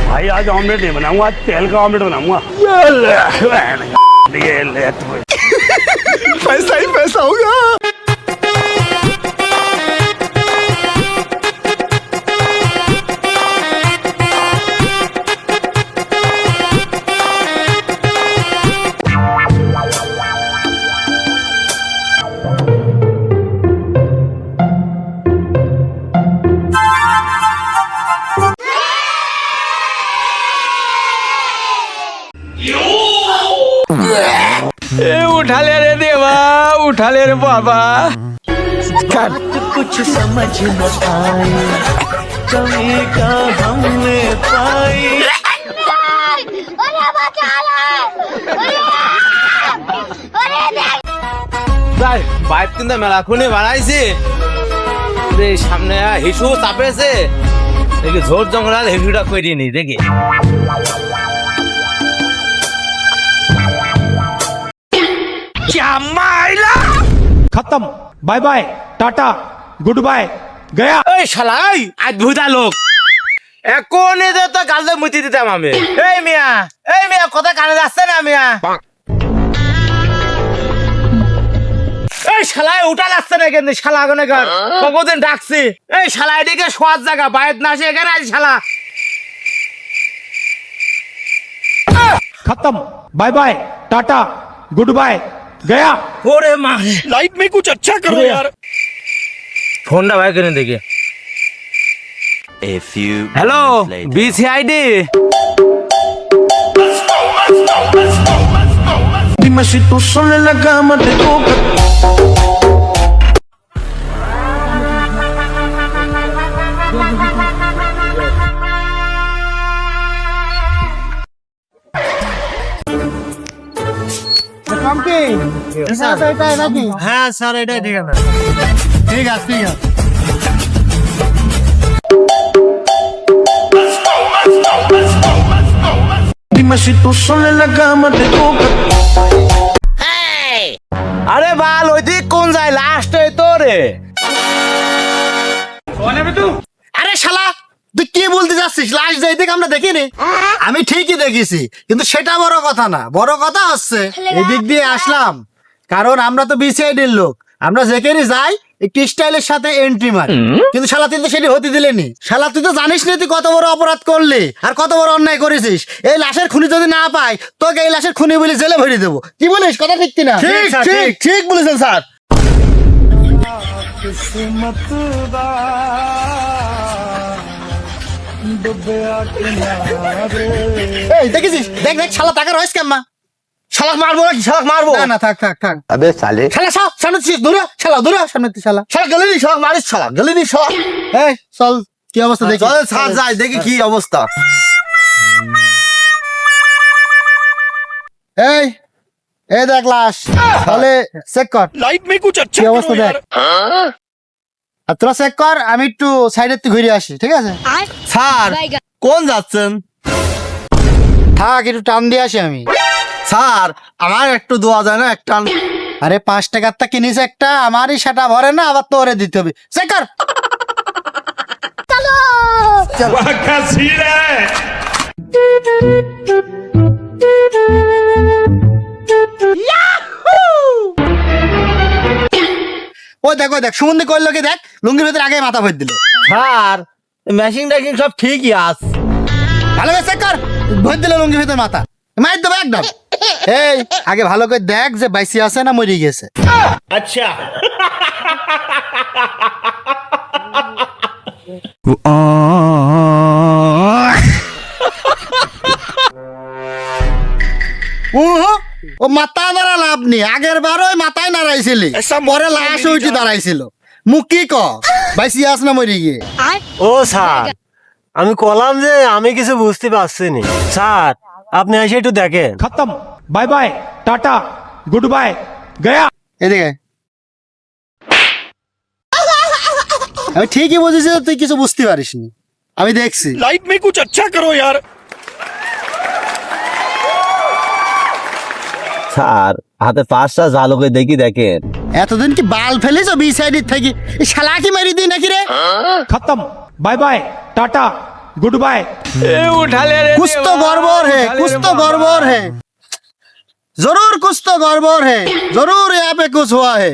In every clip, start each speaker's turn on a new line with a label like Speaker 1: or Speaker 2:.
Speaker 1: भाई आज ऑमलेट नहीं बनाऊंगा, आज तेल का ऑमलेट बनाऊंगा।
Speaker 2: पैसा ही पैसा होगा।
Speaker 3: उठा ले रे देवा, उठा ले रे बाबा।
Speaker 4: कुछ समझ न आए, कमी का हमने पाई।
Speaker 3: বাইক কিন্তু মেলাখুনি বাড়াইছি, সামনে হিসু চাপেছে, দেখি ঝোর জঙ্গল হিসুটা করে নি দেখি।
Speaker 5: खत्म, बाय बाय, टाटा, गुड बाय, गया।
Speaker 3: এই শালাই আধভুতা লোক, এখন এদের তো গালে মুতি দিতাম আমি। এই মিয়া কথা কানে যাচ্ছে না মিয়া? এই শালাই উঠা যাচ্ছে না কেন? শালা আগুনে ঘর কতদিন ডাকছি। এই শালা এদিকে শোয়ার জায়গা বাইরে না আসে এখানে আজ শালা।
Speaker 5: खत्म, बाय बाय, टाटा, गुड बाय, गया।
Speaker 3: ওরে মা,
Speaker 2: लाइफ में कुछ अच्छा करो यार।
Speaker 3: ফোনটা ভাই করে দেখি।
Speaker 6: A few
Speaker 3: hello
Speaker 6: moments later.
Speaker 3: বিসিআইডি।
Speaker 4: Dime si tú solo en la cama te toca.
Speaker 3: হ্যাঁ স্যার এটাই ঠিকানা।
Speaker 2: ठीक है, ठीक है।
Speaker 4: Dime si tú solo en la cama te toca.
Speaker 3: আরে বাল ওইদিক কোন যায় লাস্ট তো রে।
Speaker 2: আরে শালা তুই কি বলতে যাচ্ছিস? লাশ যাইতে আমরা দেখিনি। আমি ঠিকই দেখেছি, কিন্তু সেটা বড় কথা না। বড় কথা হচ্ছে এদিক দিয়ে আসলাম কারণ আমরা তো বিসিআইডির লোক, আমরা যেখানে যাই একটু স্টাইলের সাথে এন্ট্রি মারি। কিন্তু শালা তুই তো সেটি হতে দিলেনি। শালা তুই তো জানিস না তুই কত বড় অপরাধ করলি আর কত বড় অন্যায় করেছিস। এই লাশের খুনি যদি না পাই তোকে এই লাশের খুনি বলে জেলে ভরে দেবো। কি বলিস? কথা ঠিক কিনা?
Speaker 3: ঠিক, ঠিক,
Speaker 2: ঠিক বলেছেন স্যার। এই দেখেছিস? দেখ দেখ শালা টাকা রয়েছে কেমন?
Speaker 3: শালাক মারবো নাকি? শালাক মারবো
Speaker 2: না না থাক থাক থাক।
Speaker 1: अबे साले
Speaker 2: শালা সামনে থেকে দূরে, শালা দূরে সামনে থেকে শালা।
Speaker 3: শালাক গেলে নি, শালাক মারিস, শালাক গেলে নি শালাক।
Speaker 2: এই চল কি অবস্থা দেখি।
Speaker 3: চল ছাড় যাই দেখি কি অবস্থা।
Speaker 2: এই এই দেখ লাশ, তাহলে চেক কর
Speaker 1: लाइफ में कुछ अच्छा
Speaker 2: কি অবস্থা দেখ। আর তোরা চেক কর, আমি একটু সাইডের থেকে ঘুরে আসি, ঠিক আছে?
Speaker 3: স্যার কোন যাচ্ছেন?
Speaker 2: থাক একটু টান দিয়ে আসি আমি।
Speaker 3: স্যার আমার একটু দোয়া যায় না একটা?
Speaker 2: আরে 5 টাকার তা কিনিস একটা, আমারই সেটা ভরে না, আবার তোরে দিতে হবে। চেক কর। ওই দেখ ওই দেখ সুমন্দি করলো কি দেখ, লুঙ্গির ভেতরে আগে মাথা ভরে দিল।
Speaker 3: স্যার ম্যাচিং ট্যাচিং সব ঠিকই আছে।
Speaker 2: ভালো করে চেক কর, ভরে দিল লুঙ্গির ভেতরে মাথা, মার দেবো একদম। এই আগে ভালো করে দেখ যে বাইসি আছে না মরে গেছে।
Speaker 1: अच्छा
Speaker 2: ও মাথা নাড়া লাভ নেই, আগের বার ওই মাথায় নাড়াইছিলি, পরে লাশ উঠে দাঁড়াইছিল। মুখ কি ক বাইসি আস না মরি গিয়ে।
Speaker 7: ও স্যার, আমি কলাম যে আমি কিছু বুঝতে পারছি না স্যার, আপনি এসে একটু দেখেন।
Speaker 5: खत्म, बाय बाय, टाटा, गुड बाय, गया।
Speaker 2: এদিকে আমি ঠিকই বুঝেছি যে তুই কিছু বুঝতে পারিসনি, আমি দেখছি।
Speaker 1: लाइफ में कुछ अच्छा करो यार।
Speaker 3: স্যার হাতে 5টা জালকে দেখেন।
Speaker 2: এতদিন কি বাল ফেলেছ বি সাইডের থেকে? এই শালা কি মারি দিই নাকি রে?
Speaker 5: खत्म, बाय बाय, टाटा, गुड बाय।
Speaker 2: कुछ तो गड़बड़ है, कुछ तो गड़बड़ है, जरूर कुछ तो गड़बड़ है, जरूर यहाँ पे कुछ हुआ है।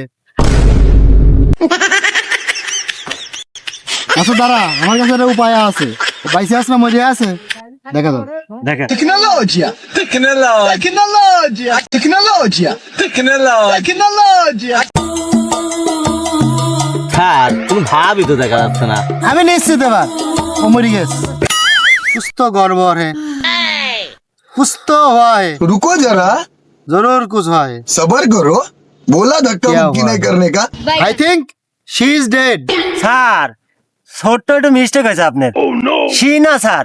Speaker 2: আচ্ছা দাঁড়া, আমার কাছে একটা উপায় আছে। বাইসে আস না মজে আছে, দেখা যাবে।
Speaker 7: দেখেন
Speaker 8: Tecnologia, tecnologia, tecnologia, tecnologia.
Speaker 3: Sir তুমি ভাবই তো দেখা যাচ্ছে না।
Speaker 2: আমি নিশ্চিত এবার ও মরি গেছে। कुछ तो गड़बड़ है, कुछ तो हुआ है,
Speaker 8: रुको जरा,
Speaker 2: जरूर कुछ हुआ है।
Speaker 8: सबर करो, बोला धक्का
Speaker 2: क्या
Speaker 8: मुक्की
Speaker 2: हुआ
Speaker 8: नहीं
Speaker 2: है?
Speaker 8: करने का।
Speaker 2: I think she is dead.
Speaker 7: Sir, ছোট্ট একটু মিস্টেক হয়েছে আপনার। সি না স্যার,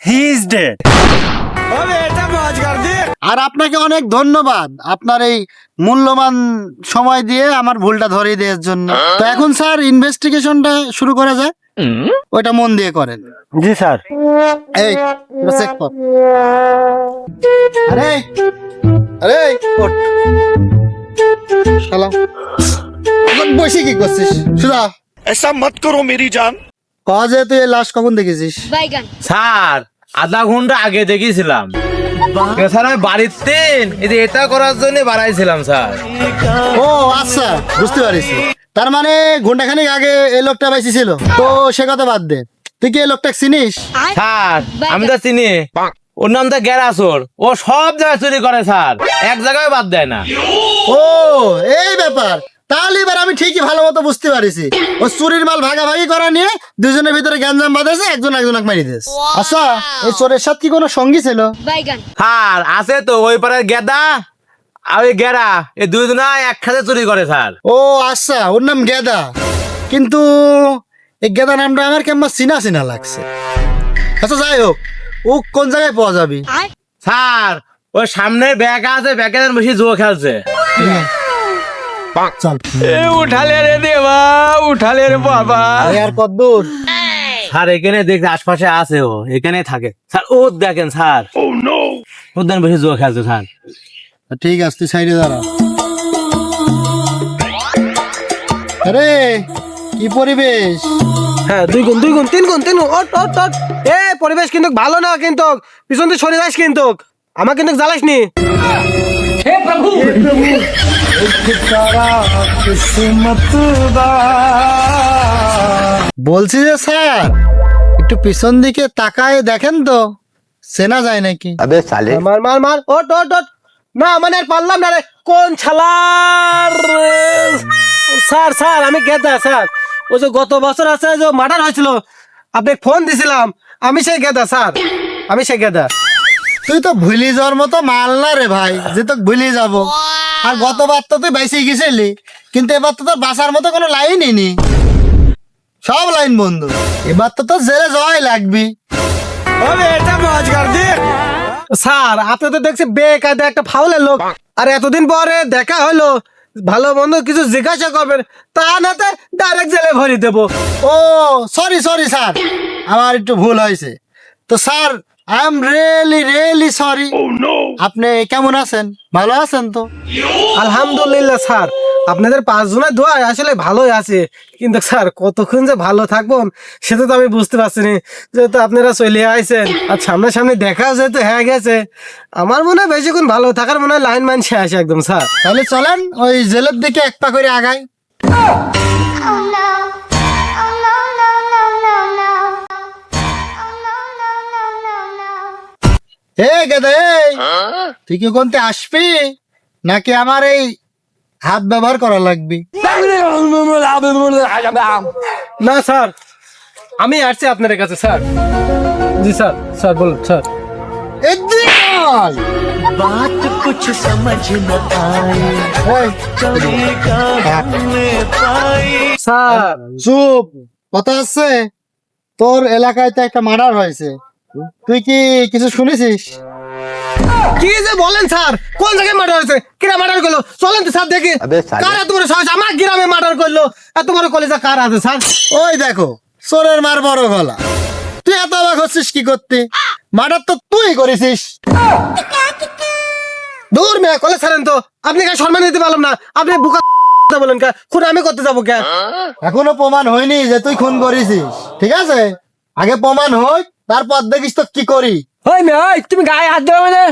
Speaker 7: হি ইজ ডেড।
Speaker 2: আর আপনাকে অনেক ধন্যবাদ আপনার এই মূল্যবান সময় দিয়ে আমার ভুলটা ধরিয়ে দেওয়ার জন্য। তো এখন স্যার ইনভেস্টিগেশনটা শুরু করা যায়, ওইটা মন দিয়ে করেন।
Speaker 7: জি স্যার।
Speaker 2: এই চেক কর। আরে আরে ওঠ। শালা এখন বসে কি করছিস? সুদা
Speaker 1: ऐसा मत करो मेरी जान।
Speaker 2: কজে তুই এই লাশ কখন দেখেছিস?
Speaker 3: স্যার আধা ঘন্টা আগে দেখেছিলাম। স্যার আমি বাড়িতে এটা করার জন্য বাড়াইছিলাম স্যার।
Speaker 2: ও আচ্ছা, বুঝতে পারিস। তার মানে ঘন্টাখানিক আগে এই লোকটা বাইসি ছিল। তো সে কথা বাদ দে, তুই কি এই লোকটা চিনিস?
Speaker 3: স্যার আমি তো চিনি, ওর নাম তো গ্যারাসোর। ও সব জায়গায় চুরি করে স্যার, এক জায়গায় বাদ দেয় না।
Speaker 2: ও এই ব্যাপার, তাহলে এবার আমি ঠিকই ভালো মতো বুঝতে পারিছি। ও চুরির মাল ভাগাভাগি করা নিয়ে দুজনের ভিতরে গ্যাঞ্জাম বাঁধেছে, একজন একজনকে মারি দিয়েছে। আচ্ছা, এই চোরের সাথে কি কোনো সঙ্গী ছিল?
Speaker 3: স্যার আছে তো, ওই পাড়ার গেদা আর ওই গেরা, এই দুইজনা একসাথে চুরি করে স্যার।
Speaker 2: ও আচ্ছা, ওর নাম গেদা। কিন্তু এই গেদা নামটা আমার কেমন চিনা চিনা লাগছে। আচ্ছা যাই হোক, ও কোন জায়গায় পাওয়া যাবে?
Speaker 3: স্যার ওই সামনের ব্যাগ আছে, ব্যাগের বেশি জুয়ো খেলছে।
Speaker 2: চল।
Speaker 3: উঠালে রে দেবা, উঠালে রে বাবা।
Speaker 2: আর কতদূর?
Speaker 3: স্যার এখানে দেখতে আশপাশে আছে, ও এখানে থাকে স্যার। ও দেখেন স্যার, ওর দেন বেশি জুয়ো খেলছে স্যার।
Speaker 2: ঠিক আছে, তুই সাইডে দাঁড়া। আরে কি পরিবেশ!
Speaker 7: হ্যাঁ, 2 গুণ 2 গুণ 3 গুণ 3 গুণ। ওট ওট ওট। এ পরিবেশ কিন্তু ভালো না, কিন্তু পিছন দিয়ে সরে যাস, কিন্তু আমার কিন্তু জ্বালাস নি।
Speaker 2: বলছি যে স্যার, একটু পিছন দিকে তাকায় দেখেন তো, চেনা যায় নাকি?
Speaker 7: মার মার মার। ওট ওট ওট। না মানে আর পারলাম না রে। কোন ছালার? স্যার স্যার আমি গেদা স্যার। ও যে গত বছর আছে যে মার্ডার হয়েছিল, আপনি ফোন দিছিলাম, আমি সেই গেদা স্যার, আমি সেই গেদা।
Speaker 2: তুই তো ভুলি যাওয়ার মতো মাল না রে ভাই, যে তোকে ভুলি যাব। আর গতবার তো তুই বাইসে গেছিলি, কিন্তু এবার তো তোর বাঁচার মতো কোনো লাইনই নি, সব লাইন বন্ধ। এবার তো তোর জেলে যাওয়াই লাগবি।
Speaker 7: স্যার আপনি তো দেখছি বেকায়দা একটা ফাউলের লোক, আর এতদিন পরে দেখা হলো, ভালো মন্দ কিছু জিজ্ঞাসা করবেন, তা নাতে ডাইরেক্ট জেলে ভরি দেবো।
Speaker 2: ও সরি সরি স্যার, আমার একটু ভুল হয়েছে। তো sir I am really sorry. আপনি কেমন আছেন? ভালো আছেন তো?
Speaker 7: আলহামদুলিল্লাহ স্যার, আপনাদের 5 জনের দোয়ায় আসলে ভালোই আছে, কিন্তু স্যার কতক্ষণ যে ভালো থাকবেন সেটা তো আমি বুঝতে পারছি না। যেহেতু আপনারা চলে আইছেন আর সামনাসামনি দেখা যেহেতু হয়ে গেছে, আমার মনে হয় বেশিক্ষণ ভালো থাকার মনে হয় লাইন মান শেষ একদম স্যার।
Speaker 2: তাহলে চলেন ওই জেলের দিকে এক পা করে আগাই।
Speaker 9: Oh no. Oh no, no, no, no, no. Oh no, no, no, no, no.
Speaker 2: এ গেদা, তুই কি কোনতে আসবি নাকি আমার এই হাত ব্যবহার করা লাগবে?
Speaker 7: না স্যার, আমি আসছি আপনার কাছে স্যার। জি স্যার, স্যার বলুন স্যার।
Speaker 2: এদিকে আয়।
Speaker 4: बात कुछ समझ न आए
Speaker 2: এই,
Speaker 4: कभी का हमने पाई
Speaker 7: স্যার
Speaker 2: চুপ, কথা আছে। তোর এলাকায় তো একটা মার্ডার হয়েছে, তুই কি কিছু শুনেছিস?
Speaker 7: কি যে বলেন স্যার, কোন জায়গায় মার্ডার হয়েছে, কিরা মার্ডার করলো? চলেন তো স্যার দেখি। কার এত বড় সাহস আমার গ্রামে মার্ডার করলো? এত বড় কলেজা কার আছে স্যার?
Speaker 2: ওই দেখো, চোরের মার বড় গলা। তুই এত অবাক হচ্ছিস কি করতে? মার্ডার তো তুই করেছিস।
Speaker 7: দূর মেয়ে, কলেজ ছাড়েন তো। আপনি কাছে সম্মান দিতে পারলাম না, আপনি বুকা বলেন কে? খুন আমি করতে যাবো কে?
Speaker 2: এখনো প্রমাণ হয়নি যে তুই খুন করেছিস, ঠিক আছে? আগে প্রমাণ হোক, তারপর দেখিস তো কি করি।
Speaker 5: ওই মেয়ে, ওই তুমি গায়ে হাত দেবে মানে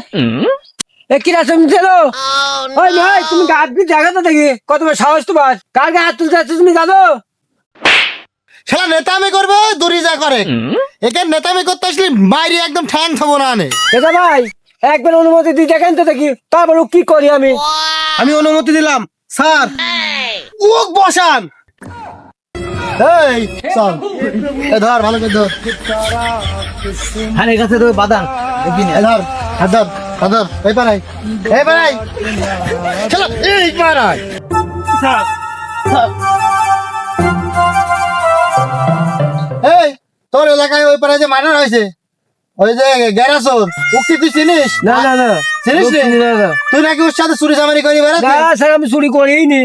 Speaker 5: কিরা তুমি ছিল? ওই মেয়ে, ওই তুমি গায়ে হাত দিয়ে দেখা তো দেখি কত বড় সাহস তোমার, কার গায়ে হাত তুলতে যাচ্ছ তুমি জানো?
Speaker 2: সেটা নেতামি করবে, দূরি যা করে। একে নেতামি করতে আসলে মাইরি একদম ঠ্যাং খাবো না আনে।
Speaker 5: এটা ভাই একবার অনুমতি দিয়ে দেখেন তো দেখি, তারপর কি করি আমি।
Speaker 7: আমি অনুমতি দিলাম স্যার, ওক বসান।
Speaker 2: এই চল, এ ধর, ভালো করে ধর।
Speaker 3: আরে কাছে তো বাদান
Speaker 2: এ ধর, হাত ধর, হাত ধর। এই পারাই, এই পারাই, চলো, এই পারাই। এই তোর এলাকায় ওই পাড়ায় যে মার্ডার হয়েছে, ওই যে গ্যারাসোর, ও কি তুই চিনিস?
Speaker 5: না না না,
Speaker 2: চিনিস রে?
Speaker 5: না, না।
Speaker 2: তুই নাকি ওর সাথে চুরি চামারি করি বেড়াতে?
Speaker 5: না স্যার, আমি চুরি করিনি।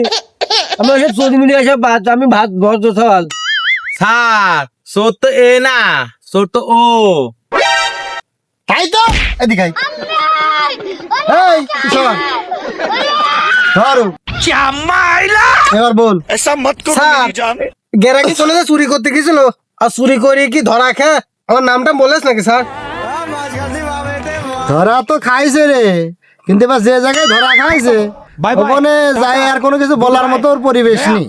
Speaker 5: আমার সব চুরি মিলে এসব ভাত, আমি ভাত ভদ্র সওয়াল।
Speaker 3: স্যার চোর তো এ না, চোর তো ও।
Speaker 2: তাই তো, এদিকে আয়। এই তুই সর। ধর, এবার বল।
Speaker 7: স্যার গেরা কি চলে যায় চুরি করতে গেছিল, আর চুরি করে কি ধরা খেয়ে আমার নামটা বলেছ নাকি স্যার?
Speaker 2: ধরা তো খাইছে রে, কিন্তু এবার যে জায়গায় ধরা খাইছে
Speaker 5: বাই বাই।
Speaker 2: ওখানে যাই আর কোনো কিছু বলার মতো ওর পরিবেশ নেই,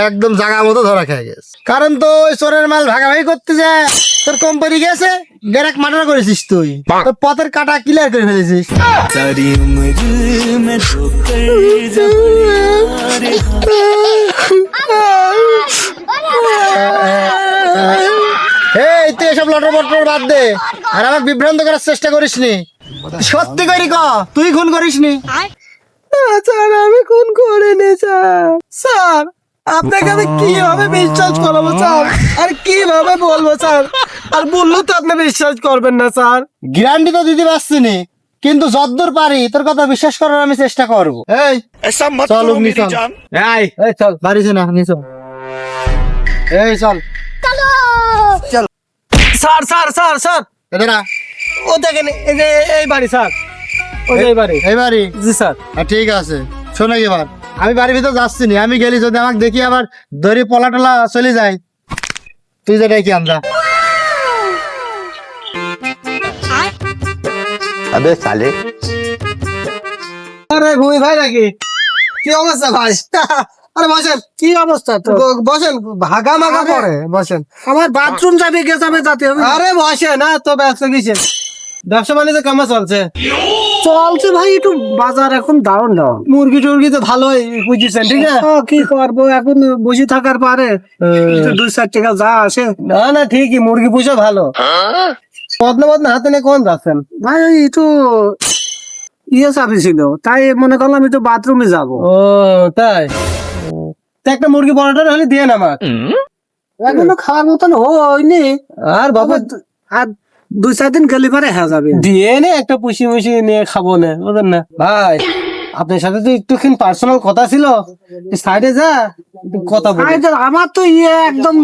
Speaker 2: একদম জায়গা মতো ধরা খেয়ে গেছে। কারণ তো ওই চোরের মাল ভাগাভাগি করতে যায়, তোর কোম্পানি গেছে, গ্যারাক মার্ডার করেছিস, তুই তোর পথের কাটা ক্লিয়ার করে ফেলেছিস।
Speaker 4: सारी उम्र में ठोकर जब
Speaker 2: এই তুই এসব লটর বটর বাদ দে, আর আমাকে বিভ্রান্ত করার চেষ্টা করিস নি। সত্যি করি ক, তুই খুন করিস নি?
Speaker 7: স্যার আমি খুন করিনি স্যার। স্যার আপনাকে আমি কিভাবে বিশ্বাস করাবো স্যার, আর কিভাবে বলবো স্যার? আর বললেও তো আপনি বিশ্বাস করবেন না স্যার।
Speaker 2: গ্যারান্টি তো দিতে পারছি নি, কিন্তু যতদূর পারি তোর কথা বিশ্বাস করার আমি চেষ্টা করবো। এই চল, অগ্নি চল।
Speaker 3: এই
Speaker 2: এই চল, বাড়িছে না, নিয়ে চল। এই চল,
Speaker 7: স্যার স্যার স্যার স্যার
Speaker 2: এদের আ।
Speaker 7: ও দেখেন এই যে এই বাড়ি স্যার, ওই যে এই বাড়ি।
Speaker 2: এই বাড়ি?
Speaker 7: জি স্যার।
Speaker 2: ঠিক আছে, শোনো এবার, আমি বাড়ির ভিতর যাচ্ছি নি, আমি গেলি যদি আমাকে দেখি আবার দড়ি পলা টলা চলে যায়, তুই যেটাই কি আমরা।
Speaker 6: अबे साले
Speaker 7: আরে ভূমি ভাই নাকি? কি অবস্থা ভাই? আরে বসেন। কি অবস্থা তো? বসেন, ভাগা মাগা করে বসেন। আমার বাথরুম যাবে কে যাবে যাতে হবে। আরে বসে না তো, ব্যবসা কিসের? ব্যবসা বাণিজ্য কেমন চলছে? চলছে ভাই, একটু বাজার এখন ডাউন ডাউন। মুরগি টুরগি তো ভালোই বুঝেছেন, ঠিক আছে? কি করবো এখন, বসে থাকার পারে 2-4 টাকা যা আসে। না না ঠিকই, মুরগি পুষে ভালো। বদনা বদনা হাতে নিয়ে কোন যাচ্ছেন ভাই? একটু ইয়ে চাবি ছিল, তাই মনে করলাম একটু বাথরুমে যাব। ও তাই? একটা মুরগি পরোটা হলে দিয়ে না আমার, এখনো খাওয়ার মতন হয়নি। আর বাবা আর 2-4 দিন গেলে পরে হয়ে যাবে। দিয়ে নে একটা পুষি মুষি নিয়ে খাবো না, বুঝলেন না ভাই? আপনার সাথে তো একটুখানি পার্সোনাল কথা ছিল, সাইডে যা একটু কথা বলি। আমার তো ইয়ে একদম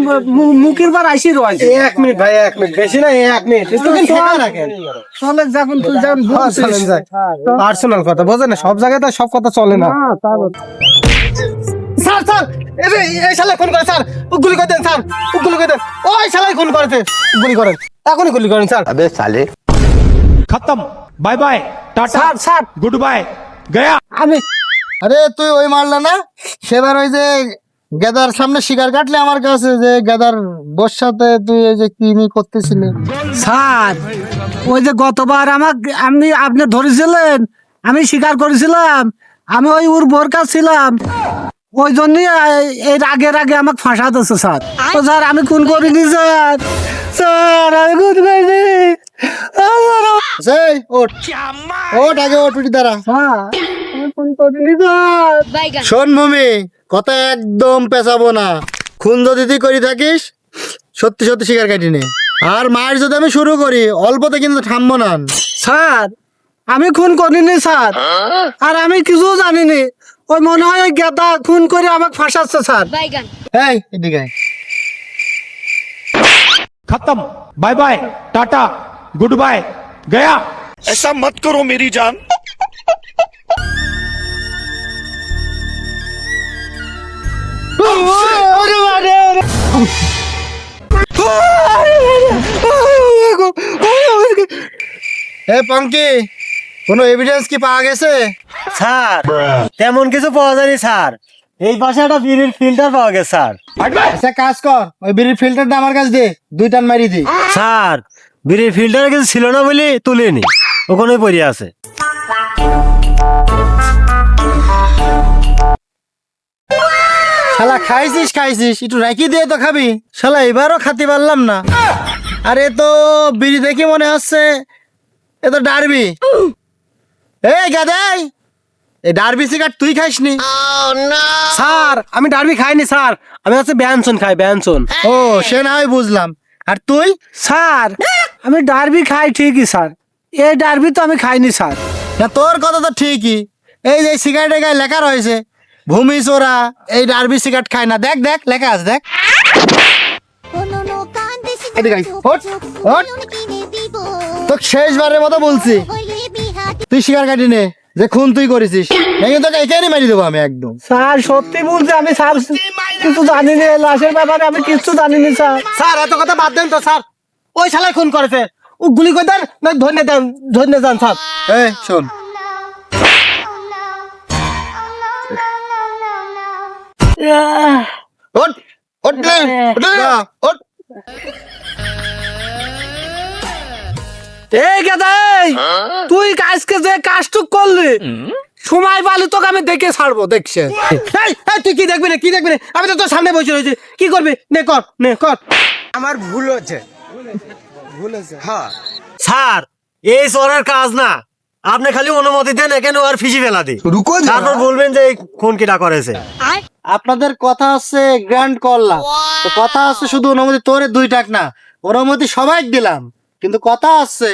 Speaker 7: মুখের বার আইসি রয়েছে। 1 মিনিট ভাই, 1 মিনিট, বেশি না, 1 মিনিট একটুখানি ঠেকা রাখেন। চলে যখন তুই যখন চলেন যায় পার্সোনাল কথা, বোঝেন না? সব জায়গায় তো সব কথা চলে না। স্যার স্যার এই শালা খুন করে স্যার, গুলি করে দেন স্যার, গুলি করে দেন। ওই শালাই খুন করেছে, গুলি করেন, এখনই গুলি করেন স্যার।
Speaker 6: अबे साले
Speaker 5: खत्म, बाय बाय, टाटा,
Speaker 7: স্যার স্যার
Speaker 5: गुड बाय, गया।
Speaker 7: আমি
Speaker 2: আরে তুই ওই মারলা না সেবার, ওই যে গেদার সামনে শিকার কাটলে আমার কাছে, যে গেদার বোর সাথে তুই এই যে কি করতেছিলি?
Speaker 7: স্যার ওই যে গতবার আপনি ধরেছিলেন, আমি স্বীকার করেছিলাম, আমি ওই ওর বোর কাছে ছিলাম, ওই জন্যই এর আগে আমাকে ফাঁসা দিচ্ছে স্যার। তো স্যার আমি খুন করিনি স্যার, স্যার আমি খুন করিনি।
Speaker 2: সেই ওঠ ওঠ আগে ওঠ উঠি দাঁড়া শোন ভূমি কথা একদম পেঁচাবো না খুন যদি তুই করি থাকিস সত্যি সত্যি শিকার কাটি নে আর মায়ের যদি আমি শুরু করি অল্পতে কিন্তু থামবো না
Speaker 7: স্যার আমি খুন করিনি স্যার আর আমি কিছু জানিনি ওই মনে হয় ওই গেদা খুন করে আমাকে ফাঁসাচ্ছে স্যার
Speaker 2: এই এদিকে আয়।
Speaker 1: खत्म बाय बाय टाटा गुड बाय गया
Speaker 8: ऐसा मत करो मेरी जान
Speaker 2: এ পঙ্কি কোনো এভিডেন্স কি পাওয়া গেছে
Speaker 7: স্যার তেমন কিছু পাওয়া যায়নি স্যার এই পাশে একটা বিড়ির ফিল্টার পাওয়া গেছে স্যার
Speaker 2: আচ্ছা কাজ কর ওই বিড়ির ফিল্টারটা আমার কাছে দে 2 টান মারি দি
Speaker 7: স্যার বিড়ির ফিল্টারে কিছু ছিল না বলে তুলিনি ওখানেই পড়ে আছে
Speaker 2: শালা খাইছিস একটু রাখি দিয়ে তো খাবি শালা এবারও খাতে পারলাম না আরে তো বিড়ি দেখি মনে হচ্ছে এ তো ডারবি এই গাদাই এই ডারবি সিগারেট তুই খাইসনি
Speaker 7: স্যার আমি ডারবি খাইনি স্যার আমি হচ্ছে ব্যঞ্জন খাই ব্যঞ্জন
Speaker 2: ও সে না হয় বুঝলাম আর তুই
Speaker 7: স্যার আমি ডারবি খাই ঠিকই স্যার এই ডারবি তো আমি খাইনি স্যার
Speaker 2: না তোর কথা তো ঠিকই এই যে সিগারেটের গায়ে লেখা রয়েছে ভূমি চোরা এই ডারবি সিগারেট খায় না দেখ দেখ লেখা আছে দেখ এদিকে আয়, ওঠ, ওঠ। তোকে শেষবারের মতো বলছি তুই শিকার কাটি নে যে খুন তুই করেছিস নাকি তোকে এখানে মারি দেবো আমি একদম
Speaker 7: স্যার সত্যি বলছি আমি স্যার কিছু জানিনি এই লাশের ব্যাপারে আমি কিছু জানিনি স্যার স্যার এত কথা বাদ দেন তো স্যার ওই শালাই খুন করেছে ও গুলি করে দেন না ধন্য দেন স্যার
Speaker 2: এই শোন ওঠ ওঠ নে, ওঠ নে, ওঠ
Speaker 7: এই গেদাই তুই আজকে যে কাজটুক করলি সময় পালি তোকে আমি দেখে ছাড়বো দেখছে তুই কি দেখবি না আমি তো তোর সামনে বসে রয়েছি কি করবি নে কর
Speaker 3: আমার ভুল হচ্ছে
Speaker 7: হ্যাঁ স্যার এই চোরের কাজ না আপনি খালি অনুমতি দেন এখানে আর ফিজি ফেলা দি
Speaker 8: रुको
Speaker 7: তারপর বলবেন যে এই খুন কিটা করেছে
Speaker 2: আপনাদের কথা হচ্ছে গ্র্যান্ড করলাম তো কথা হচ্ছে শুধু অনুমতি তোরে 2 টাক না অনুমতি সবাই দিলাম কিন্তু কথা হচ্ছে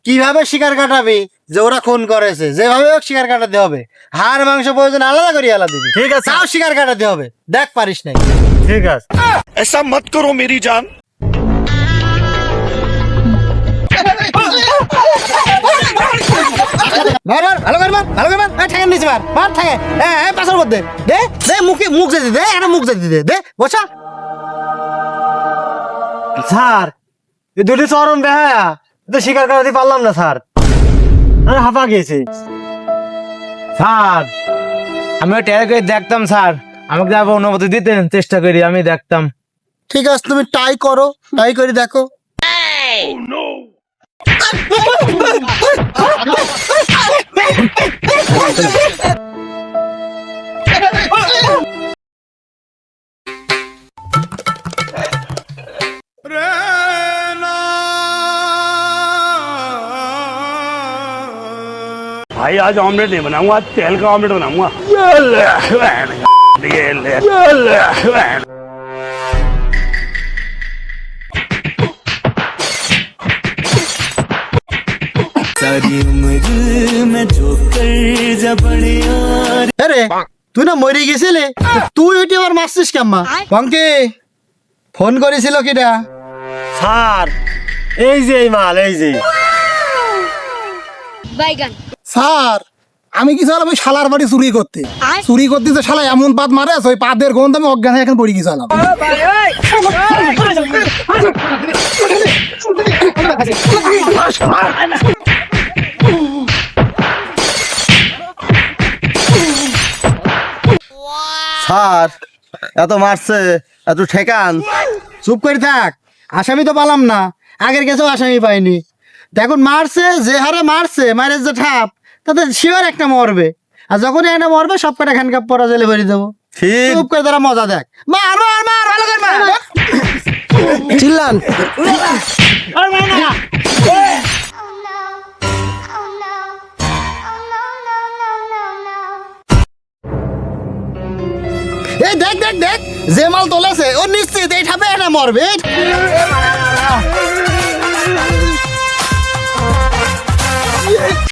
Speaker 2: কিভাবে শিকার কাটাবি যে ওরা খুন করেছে যেভাবে হোক শিকার কাটাতে হবে হাড় মাংস প্রয়োজন আলাদা করে আলাদা দিবি
Speaker 7: ঠিক আছে
Speaker 2: তাও শিকার কাটাতে হবে দেখ পারিস নাই
Speaker 7: ঠিক আছে
Speaker 8: ऐसा मत करो मेरी जान
Speaker 2: মার ভালো করে মার ঠেকেন নিচে মার ঠেকে হ্যাঁ পাশের মধ্যে দে মুখ যেতে দে একটা মুখ যেতে দে বসা
Speaker 7: স্যার এই দুটি চরম বেহায়া তো স্বীকার করাতে পারলাম না স্যার আমি হাঁপা গিয়েছি
Speaker 3: স্যার আমিও ট্রাই করে দেখতাম স্যার আমাকে যাবো অনুমতি দিতেন চেষ্টা করি আমি দেখতাম
Speaker 2: ঠিক আছে তুমি ট্রাই করে দেখো
Speaker 1: भाई आज ऑमलेट नहीं बनाऊंगा आज तेल का ऑमलेट बनाऊंगा ये ले
Speaker 4: सारी उम्र में जो कर जा बड़े यार
Speaker 2: আরে তুই না মরে গেছিলে তুই ওইটি আবার মারছিস কেমন পঙ্কি ফোন করেছিল কিটা
Speaker 7: স্যার এই যে এই মাল এই যে
Speaker 2: স্যার আমি কি চালাম ওই শালার বাড়ি চুরি করতে যে শালা এমন পাত মারে ওই পাদের গন্ধ আমি অজ্ঞান হয়ে এখন পড়ে গেছিলাম
Speaker 7: স্যার এত মারছে এত ঠেকান
Speaker 2: চুপ করে থাক আসামি তো পালাম না আগের কাছেও আসামি পাইনি দেখুন মারছে যে হারে মারছে মারের যে ঠাপ তাতে শিওর একটা মরবে আর যখনই একটা মরবে সব কটা খানকাপ পরা জেলে ভরে দেবো
Speaker 7: ঠিক
Speaker 2: চুপ করে তারা মজা দেখ মার ভালো করে মার
Speaker 7: চিল্লান
Speaker 2: এই দেখ দেখ দেখ যে মাল তোলেছে ও নিশ্চিত এই ঠাপে এটা মরবে